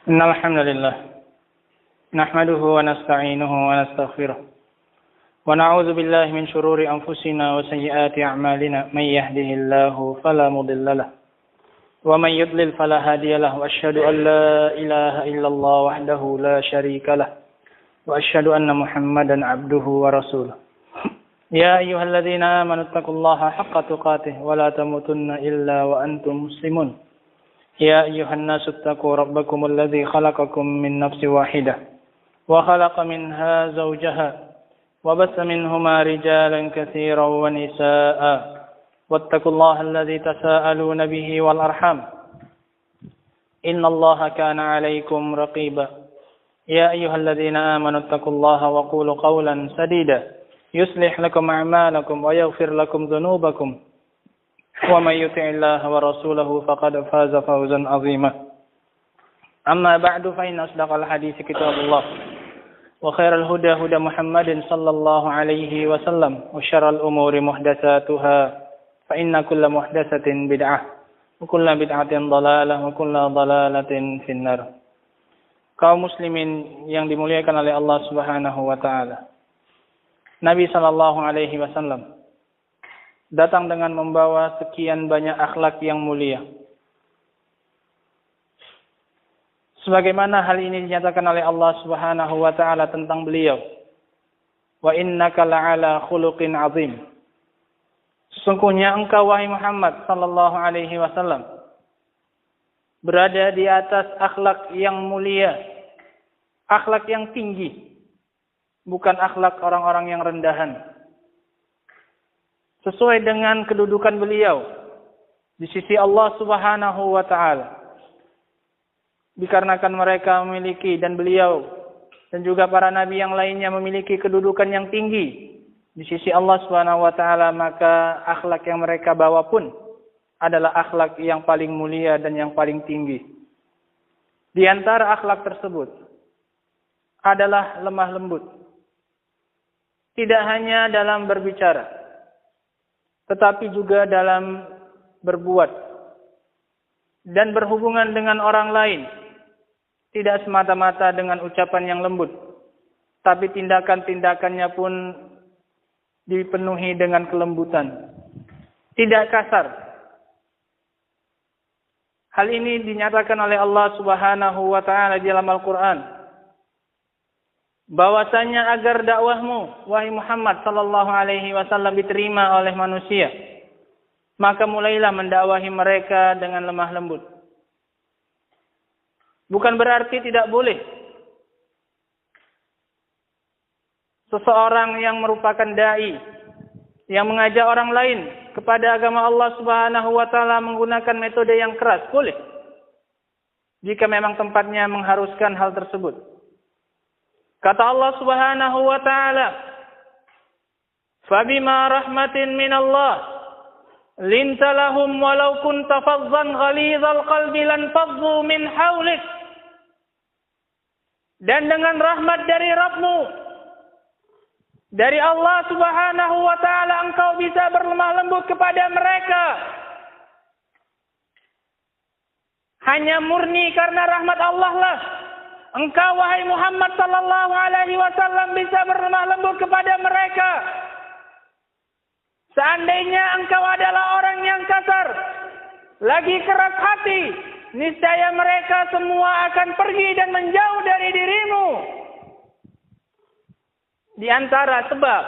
إن الحمد لله نحمده ونستعينه ونستغفره ونعوذ بالله من شرور أنفسنا وسيئات أعمالنا من يهده الله فلا مضل له ومن يضلل فلا هادي له وأشهد أن لا إله إلا الله وحده لا شريك له وأشهد أن محمدا عبده ورسوله يا أيها الذين آمنوا اتقوا الله حق تقاته ولا تموتن إلا وأنتم مسلمون يا أيها الناس اتقوا ربكم الذي خلقكم من نفس واحدة وخلق منها زوجها وبث منهما رجالا كثيرا ونساء واتقوا الله الذي تساءلون به والأرحام إن الله كان عليكم رقيبا يا أيها الذين آمنوا اتقوا الله وقولوا قولا سديدا يصلح لكم أعمالكم ويغفر لكم ذنوبكم ومن يطع الله ورسوله فقد فاز فوزا عظيما أما بعد فإن أصدق الحديث كتاب الله وخير الهدى هدى محمد صلى الله عليه وسلم وشر الأمور محدثاتها فإن كل محدثة بدعة وكل بدعة ضلالة وكل ضلالة في النار. Kaum muslimin yang dimuliakan oleh Allah Subhanahu wa taala. Nabi sallallahu alaihi wasallam datang dengan membawa sekian banyak akhlak yang mulia. Sebagaimana hal ini dinyatakan oleh Allah Subhanahu wa taala tentang beliau. Wa innaka la'ala khuluqin 'azim. Sesungguhnya engkau wahai Muhammad sallallahu alaihi wasallam berada di atas akhlak yang mulia, akhlak yang tinggi, bukan akhlak orang-orang yang rendahan. Sesuai dengan kedudukan beliau di sisi Allah Subhanahu wa taala. Dikarenakan mereka memiliki dan beliau dan juga para nabi yang lainnya memiliki kedudukan yang tinggi di sisi Allah Subhanahu wa taala, maka akhlak yang mereka bawa pun adalah akhlak yang paling mulia dan yang paling tinggi. Di antara akhlak tersebut adalah lemah lembut. Tidak hanya dalam berbicara, tetapi juga dalam berbuat dan berhubungan dengan orang lain. Tidak semata-mata dengan ucapan yang lembut, tapi tindakan-tindakannya pun dipenuhi dengan kelembutan. Tidak kasar. Hal ini dinyatakan oleh Allah Subhanahu wa taala di dalam Al-Qur'an. Bahwasanya agar dakwahmu wahai Muhammad sallallahu alaihi wasallam diterima oleh manusia, maka mulailah mendakwahi mereka dengan lemah lembut. Bukan berarti tidak boleh seseorang yang merupakan dai yang mengajak orang lain kepada agama Allah Subhanahu wa taala menggunakan metode yang keras, boleh. Jika memang tempatnya mengharuskan hal tersebut. Kata Allah Subhanahu wa taala, "Fabima rahmatin minallah linta lahum walau kunta fazzan ghalizal qalbi lan faddu min haulik." Dan dengan rahmat dari Rabbmu, dari Allah Subhanahu wa taala, engkau bisa berlemah lembut kepada mereka. Hanya murni karena rahmat Allah lah engkau wahai Muhammad sallallahu alaihi wasallam bisa berlemah lembut kepada mereka. Seandainya engkau adalah orang yang kasar, lagi keras hati, niscaya mereka semua akan pergi dan menjauh dari dirimu. Di antara sebab,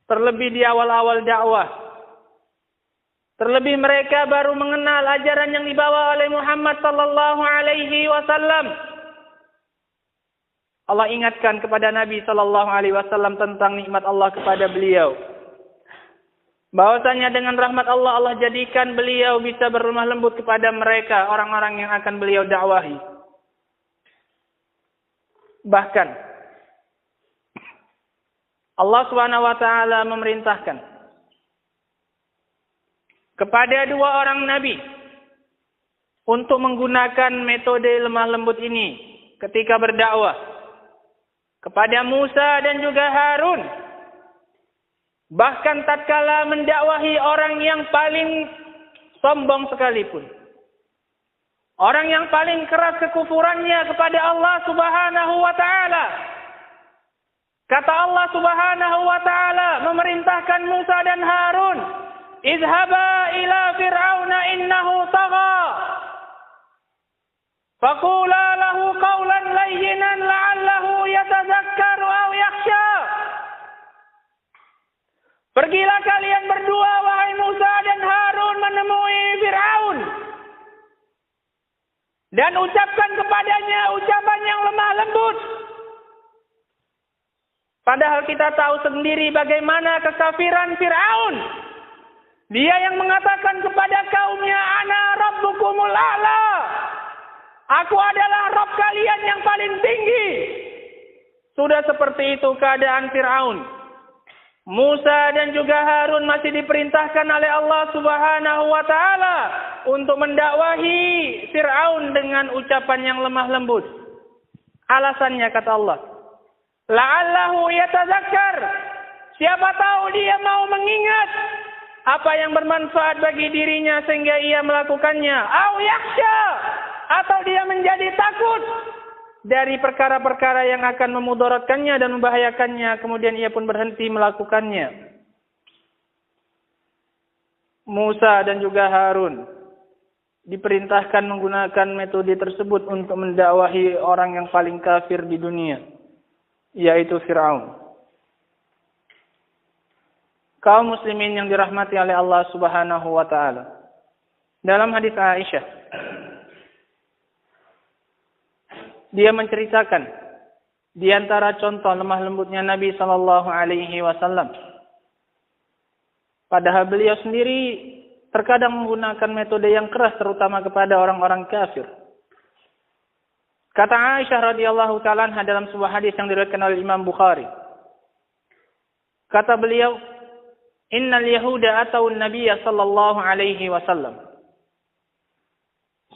terlebih di awal-awal dakwah, terlebih mereka baru mengenal ajaran yang dibawa oleh Muhammad sallallahu alaihi wasallam. Allah ingatkan kepada Nabi sallallahu alaihi wasallam tentang nikmat Allah kepada beliau. Bahwasanya dengan rahmat Allah, Allah jadikan beliau bisa berlemah lembut kepada mereka, orang-orang yang akan beliau dakwahi. Bahkan Allah Subhanahu wa taala memerintahkan kepada dua orang nabi untuk menggunakan metode lemah lembut ini ketika berdakwah. Kepada Musa dan juga Harun. Bahkan tatkala mendakwahi orang yang paling sombong sekalipun. Orang yang paling keras kekufurannya kepada Allah Subhanahu wa ta'ala. Kata Allah Subhanahu wa ta'ala memerintahkan Musa dan Harun, "Izhaba ila Fir'auna innahu tagha. Faqula lahu qawlan layyinan la'allahu yatazakkaru aw yakhsha." Pergilah kalian berdua, wahai Musa dan Harun, menemui Fir'aun. Dan ucapkan kepadanya ucapan yang lemah lembut. Padahal kita tahu sendiri bagaimana kekafiran Fir'aun. Dia yang mengatakan kepada kaumnya, "Ana rabbukumul a'la." Aku adalah Rabb kalian yang paling tinggi. Sudah seperti itu keadaan Fir'aun. Musa dan juga Harun masih diperintahkan oleh Allah Subhanahu wa ta'ala untuk mendakwahi Fir'aun dengan ucapan yang lemah lembut. Alasannya kata Allah, la'allahu yatazakkar. Siapa tahu dia mau mengingat apa yang bermanfaat bagi dirinya sehingga ia melakukannya. Au yakhsha, atau dia menjadi takut dari perkara-perkara yang akan memudaratkannya dan membahayakannya, kemudian ia pun berhenti melakukannya. Musa dan juga Harun diperintahkan menggunakan metode tersebut untuk mendakwahi orang yang paling kafir di dunia, yaitu Fir'aun. Kaum muslimin yang dirahmati oleh Allah Subhanahu wa ta'ala. Dalam hadis Aisyah, dia menceritakan di antara contoh lemah lembutnya Nabi sallallahu alaihi wasallam. Padahal beliau sendiri terkadang menggunakan metode yang keras terutama kepada orang-orang kafir. Kata Aisyah radhiyallahu taala anha dalam sebuah hadis yang diriwayatkan oleh Imam Bukhari. Kata beliau, "Innal yahuda atau an-nabiyya sallallahu alaihi wasallam."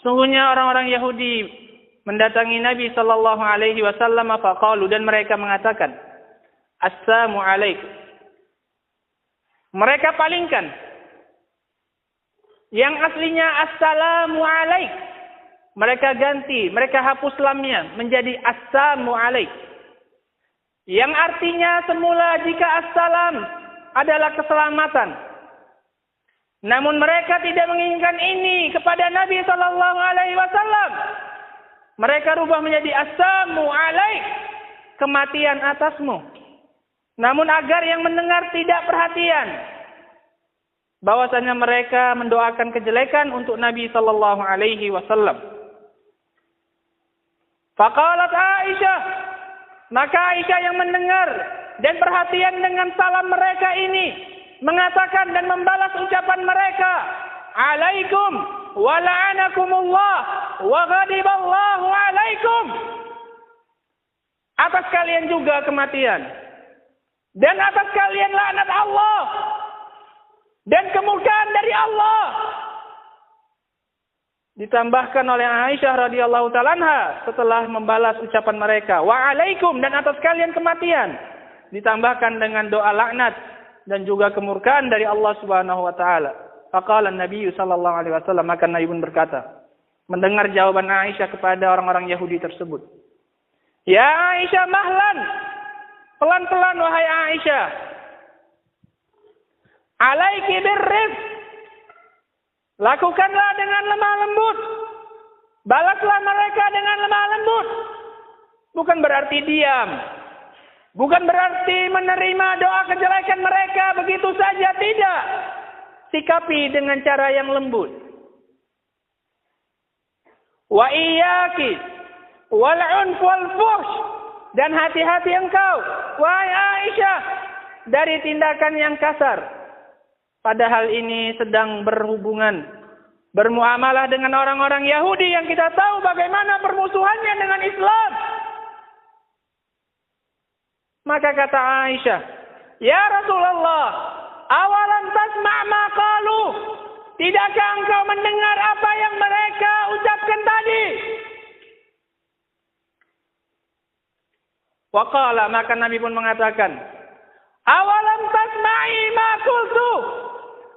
Sungguhnya orang-orang Yahudi mendatangi Nabi sallallahu alaihi wasallam faqalu, dan mereka mengatakan, "Assalamu alaik." Mereka palingkan yang aslinya assalamu alaik. Mereka ganti, mereka hapus lamnya menjadi assalamu alaik. Yang artinya semula jika assalam adalah keselamatan. Namun mereka tidak menginginkan ini kepada Nabi sallallahu alaihi wasallam. Mereka rubah menjadi assalamu alaik, kematian atasmu. Namun agar yang mendengar tidak perhatian, bahwasanya mereka mendoakan kejelekan untuk Nabi sallallahu alaihi wasallam. Faqalat Aisyah, maka Aisyah yang mendengar dan perhatian dengan salam mereka ini mengatakan dan membalas ucapan mereka, "Alaikum wa la'anakumullah wa ghadiballahu alaikum." Atas kalian juga kematian, dan atas kalian laknat Allah dan kemurkaan dari Allah. Ditambahkan oleh Aisyah radhiyallahu taala anha setelah membalas ucapan mereka, "Wa alaikum," dan atas kalian kematian. Ditambahkan dengan doa laknat dan juga kemurkaan dari Allah Subhanahu wa taala. Faqala Nabi sallallahu alaihi wasallam, maka Nabi pun berkata, mendengar jawaban Aisyah kepada orang-orang Yahudi tersebut, "Ya Aisyah, mahlan." Pelan-pelan wahai Aisyah. "Alaiki birrifq." Lakukanlah dengan lemah lembut. Balaslah mereka dengan lemah lembut. Bukan berarti diam. Bukan berarti menerima doa kejelekan mereka begitu saja, tidak. Sikapi dengan cara yang lembut. Wa iyyaki wal 'unf wal fuhsh, dan hati-hati engkau wahai Aisyah dari tindakan yang kasar. Padahal ini sedang berhubungan, bermuamalah dengan orang-orang Yahudi yang kita tahu bagaimana permusuhannya dengan Islam. Maka kata Aisyah, "Ya Rasulullah, awalam tasma' ma qalu?" Tidakkah engkau mendengar apa yang mereka ucapkan tadi? Waqala, maka Nabi pun mengatakan, "Awalam tasma'i ma qultu?"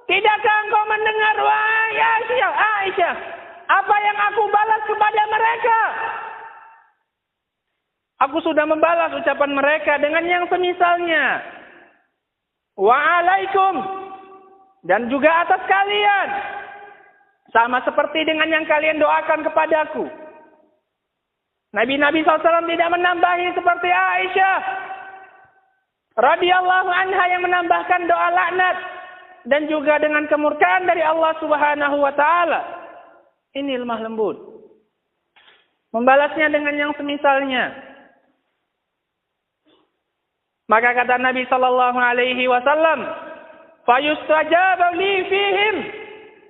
Tidakkah engkau mendengar wahai Aisyah Apa yang aku balas kepada mereka? Aku sudah membalas ucapan mereka dengan yang semisalnya. Wa'alaikum. Dan juga atas kalian. Sama seperti dengan yang kalian doakan kepadaku. Nabi SAW tidak menambahi seperti Aisyah radhiyallahu anha yang menambahkan doa laknat. Dan juga dengan kemurkaan dari Allah Subhanahu wa ta'ala. Ini lemah lembut. Membalasnya dengan yang semisalnya. Maka kata Nabi sallallahu alaihi wasallam, "Fayustajabu li fihim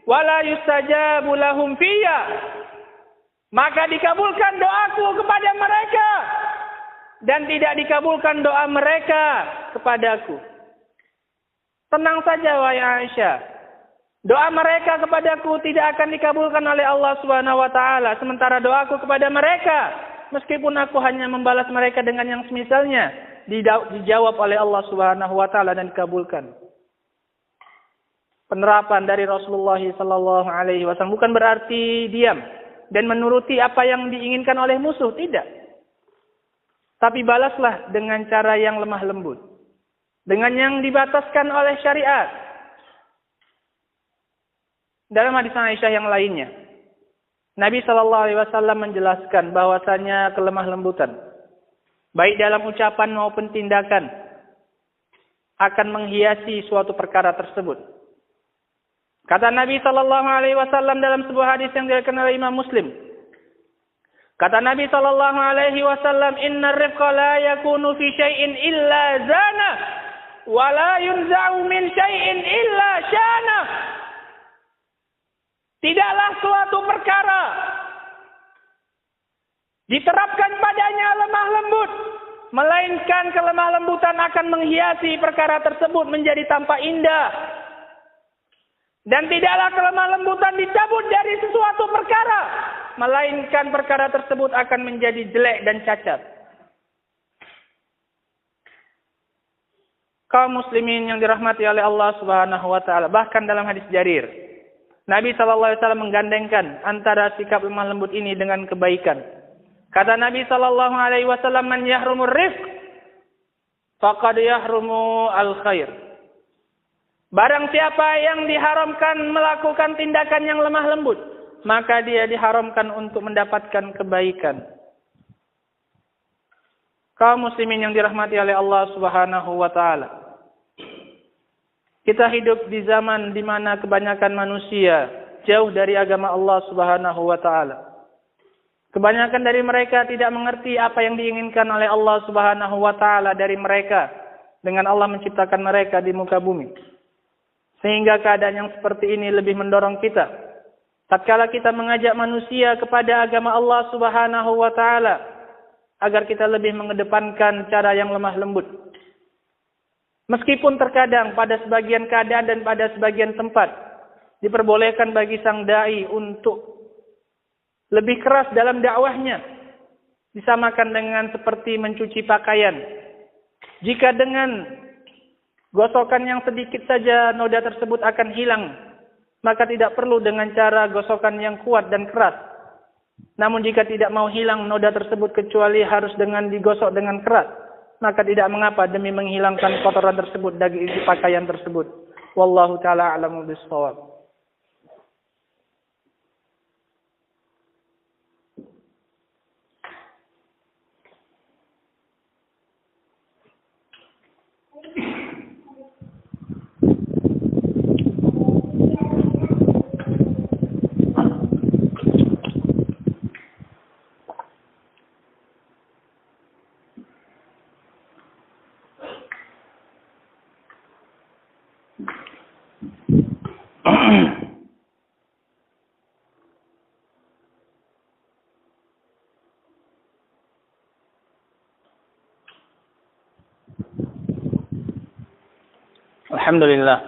wa la yustajabu lahum fiyya." Maka dikabulkan doaku kepada mereka dan tidak dikabulkan doa mereka kepadaku. Tenang saja wahai Aisyah. Doa mereka kepadaku tidak akan dikabulkan oleh Allah Subhanahu wa taala, sementara doaku kepada mereka, meskipun aku hanya membalas mereka dengan yang semisalnya, dijawab oleh Allah Subhanahu wa taala dan dikabulkan. Penerapan dari Rasulullah sallallahu alaihi wasallam bukan berarti diam dan menuruti apa yang diinginkan oleh musuh, tidak. Tapi balaslah dengan cara yang lemah lembut. Dengan yang dibataskan oleh syariat. Dalam hadis Aisyah yang lainnya, Nabi sallallahu alaihi wasallam menjelaskan bahwasanya kelemah lembutan, baik dalam ucapan maupun tindakan, akan menghiasi suatu perkara tersebut. Kata Nabi sallallahu alaihi wasallam dalam sebuah hadis yang diriwayatkan oleh Imam Muslim. Kata Nabi sallallahu alaihi wasallam, "Innar rifqa la yakunu fi syai'in illa zana, wa la yunza'u min syai'in illa syana." Tidaklah suatu perkara diterapkan padanya lemah lembut, melainkan kelemah lembutan akan menghiasi perkara tersebut menjadi tampak indah. Dan tidaklah kelemah lembutan dicabut dari sesuatu perkara, melainkan perkara tersebut akan menjadi jelek dan cacat. Kaum muslimin yang dirahmati oleh Allah Subhanahu wa taala, bahkan dalam hadis Jarir, Nabi sallallahu alaihi wasallam menggandengkan antara sikap lemah lembut ini dengan kebaikan. Kata Nabi sallallahu alaihi wasallam, "Man yahrumur rifq faqad yahrumu al-khair." Barang siapa yang diharamkan melakukan tindakan yang lemah lembut, maka dia diharamkan untuk mendapatkan kebaikan. Kaum muslimin yang dirahmati oleh Allah Subhanahu wa taala. Kita hidup di zaman di mana kebanyakan manusia jauh dari agama Allah Subhanahu wa taala. Kebanyakan dari mereka tidak mengerti apa yang diinginkan oleh Allah Subhanahu wa taala dari mereka dengan Allah menciptakan mereka di muka bumi. Sehingga keadaan yang seperti ini lebih mendorong kita tatkala kita mengajak manusia kepada agama Allah Subhanahu wa taala agar kita lebih mengedepankan cara yang lemah lembut. Meskipun terkadang pada sebagian keadaan dan pada sebagian tempat diperbolehkan bagi sang dai untuk lebih keras dalam dakwahnya, disamakan dengan seperti mencuci pakaian. Jika dengan gosokan yang sedikit saja noda tersebut akan hilang, maka tidak perlu dengan cara gosokan yang kuat dan keras. Namun jika tidak mau hilang noda tersebut kecuali harus dengan digosok dengan keras, maka tidak mengapa demi menghilangkan kotoran tersebut dari isi pakaian tersebut. Wallahu ta'ala a'lamu bis-shawab. Alhamdulillah.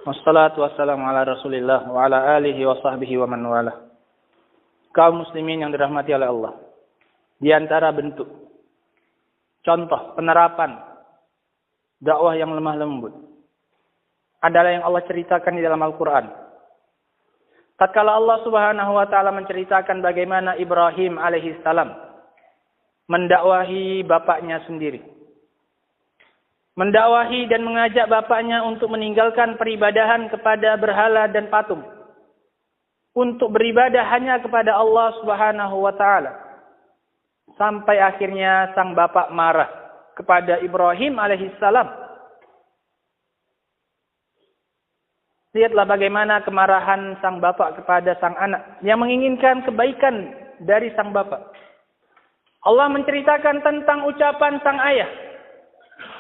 Wassalatu wassalamu ala Rasulillah wa ala alihi wa sahbihi wa man wala. Kaum muslimin yang dirahmati oleh Allah. Di antara bentuk contoh penerapan dakwah yang lemah lembut adalah yang Allah ceritakan di dalam Al-Quran. tatkala Allah Subhanahu wa taala menceritakan bagaimana Ibrahim alaihissalam mendakwahi bapaknya sendiri. Mendakwahi dan mengajak bapaknya untuk meninggalkan peribadahan kepada berhala dan patung. Untuk beribadah hanya kepada Allah Subhanahu wa taala. Sampai akhirnya sang bapak marah kepada Ibrahim alaihissalam. Lihatlah bagaimana kemarahan sang bapak kepada sang anak yang menginginkan kebaikan dari sang bapak. Allah menceritakan tentang ucapan sang ayah.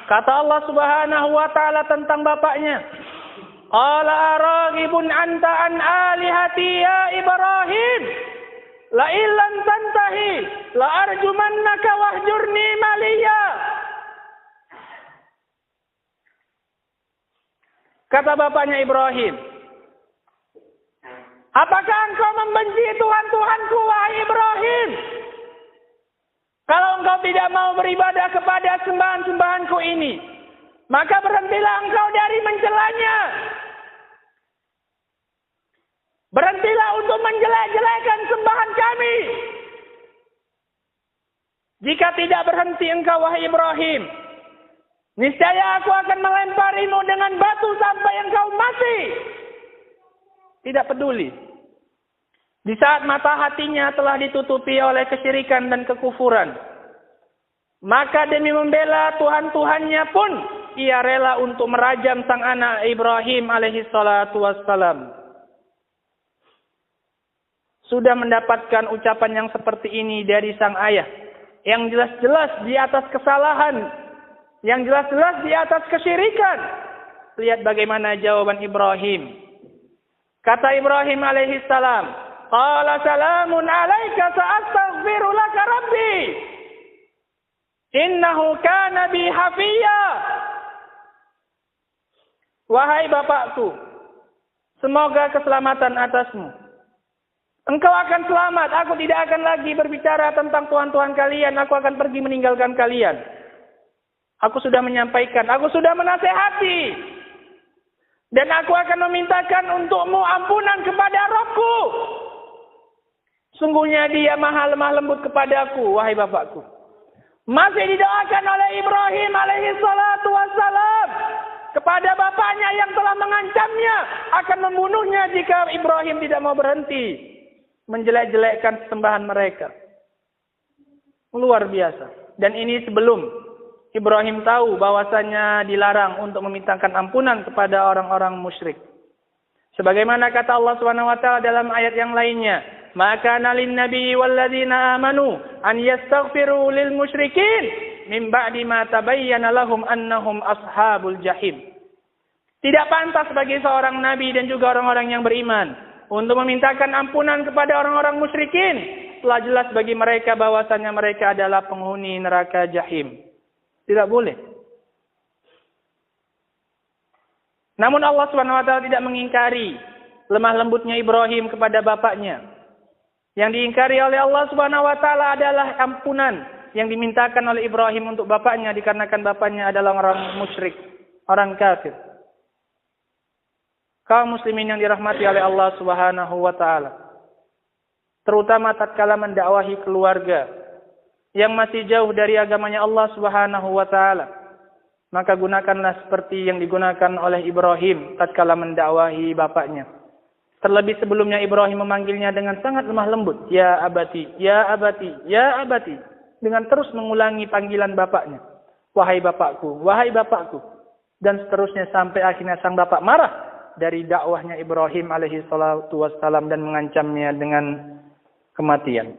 Kata Allah Subhanahu wa taala tentang bapaknya, "Qala araghibun anta an alihati ya Ibrahim? La illam tantahi la arjumannaka wahjurni maliya." Kata bapaknya Ibrahim, "Apakah engkau membenci Tuhan-Tuhanku, wahai Ibrahim? Kalau engkau tidak mau beribadah kepada sembahan-sembahanku ini, maka berhentilah engkau dari mencelanya. Berhentilah untuk menjelek-jelekan sembahan kami. Jika tidak berhenti engkau, wahai Ibrahim, niscaya aku akan melemparimu dengan batu sampai engkau mati." Tidak peduli. Di saat mata hatinya telah ditutupi oleh kesyirikan dan kekufuran, maka demi membela Tuhan-Tuhannya pun ia rela untuk merajam sang anak Ibrahim alaihi salatu wassalam. Sudah mendapatkan ucapan yang seperti ini dari sang ayah, yang jelas-jelas di atas kesalahan, yang jelas-jelas di atas kesyirikan. Lihat bagaimana jawaban Ibrahim. Kata Ibrahim alaihi salam, "Qala salamun alaika sa'astaghfiru laka rabbi. Innahu kana bi hafiya." Wahai bapakku, semoga keselamatan atasmu. Engkau akan selamat. Aku tidak akan lagi berbicara tentang Tuhan-Tuhan kalian. Aku akan pergi meninggalkan kalian. Aku sudah menyampaikan. Aku sudah menasehati. Dan aku akan memintakan untukmu ampunan kepada Rabbku. Sungguhnya dia maha lemah lembut kepadaku, wahai bapakku. Masih didoakan oleh Ibrahim alaihi salatu wassalam kepada bapaknya yang telah mengancamnya akan membunuhnya jika Ibrahim tidak mau berhenti menjelek-jelekkan sembahan mereka. Luar biasa. Dan ini sebelum Ibrahim tahu bahwasanya dilarang untuk memintakan ampunan kepada orang-orang musyrik. Sebagaimana kata Allah Subhanahu wa taala dalam ayat yang lainnya, "Maka nalin nabi walladzina amanu an yastaghfiru lil musyrikin min ba'di ma tabayyana lahum annahum ashabul jahim." Tidak pantas bagi seorang nabi dan juga orang-orang yang beriman untuk memintakan ampunan kepada orang-orang musyrikin setelah jelas bagi mereka bahwasannya mereka adalah penghuni neraka jahim. Tidak boleh. Namun Allah Subhanahu wa taala tidak mengingkari lemah lembutnya Ibrahim kepada bapaknya. Yang diingkari oleh Allah Subhanahu wa taala adalah ampunan yang dimintakan oleh Ibrahim untuk bapaknya dikarenakan bapaknya adalah orang musyrik, orang kafir. Kaum muslimin yang dirahmati oleh Allah Subhanahu wa taala, terutama tatkala mendakwahi keluarga yang masih jauh dari agamanya Allah Subhanahu wa taala, maka gunakanlah seperti yang digunakan oleh Ibrahim tatkala mendakwahi bapaknya. Terlebih sebelumnya Ibrahim memanggilnya dengan sangat lemah lembut, "Ya abati, ya abati, ya abati," dengan terus mengulangi panggilan bapaknya, "Wahai bapakku, wahai bapakku," dan seterusnya sampai akhirnya sang bapak marah dari dakwahnya Ibrahim alaihi salatu wassalam dan mengancamnya dengan kematian.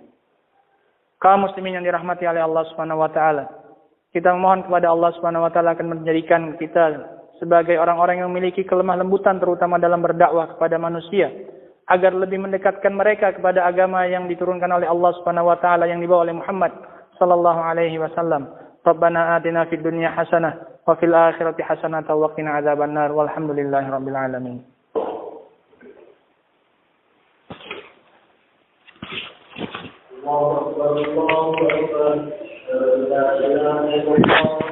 Kaum muslimin yang dirahmati oleh Allah Subhanahu wa taala, kita memohon kepada Allah Subhanahu wa taala akan menjadikan kita sebagai orang-orang yang memiliki kelemah lembutan terutama dalam berdakwah kepada manusia agar lebih mendekatkan mereka kepada agama yang diturunkan oleh Allah Subhanahu wa taala yang dibawa oleh Muhammad sallallahu alaihi wasallam. Rabbana atina fid dunya hasanah wa fil akhirati hasanah wa qina adzabannar walhamdulillahirabbil alamin. Allahu akbar Allahu akbar la ilaha illallah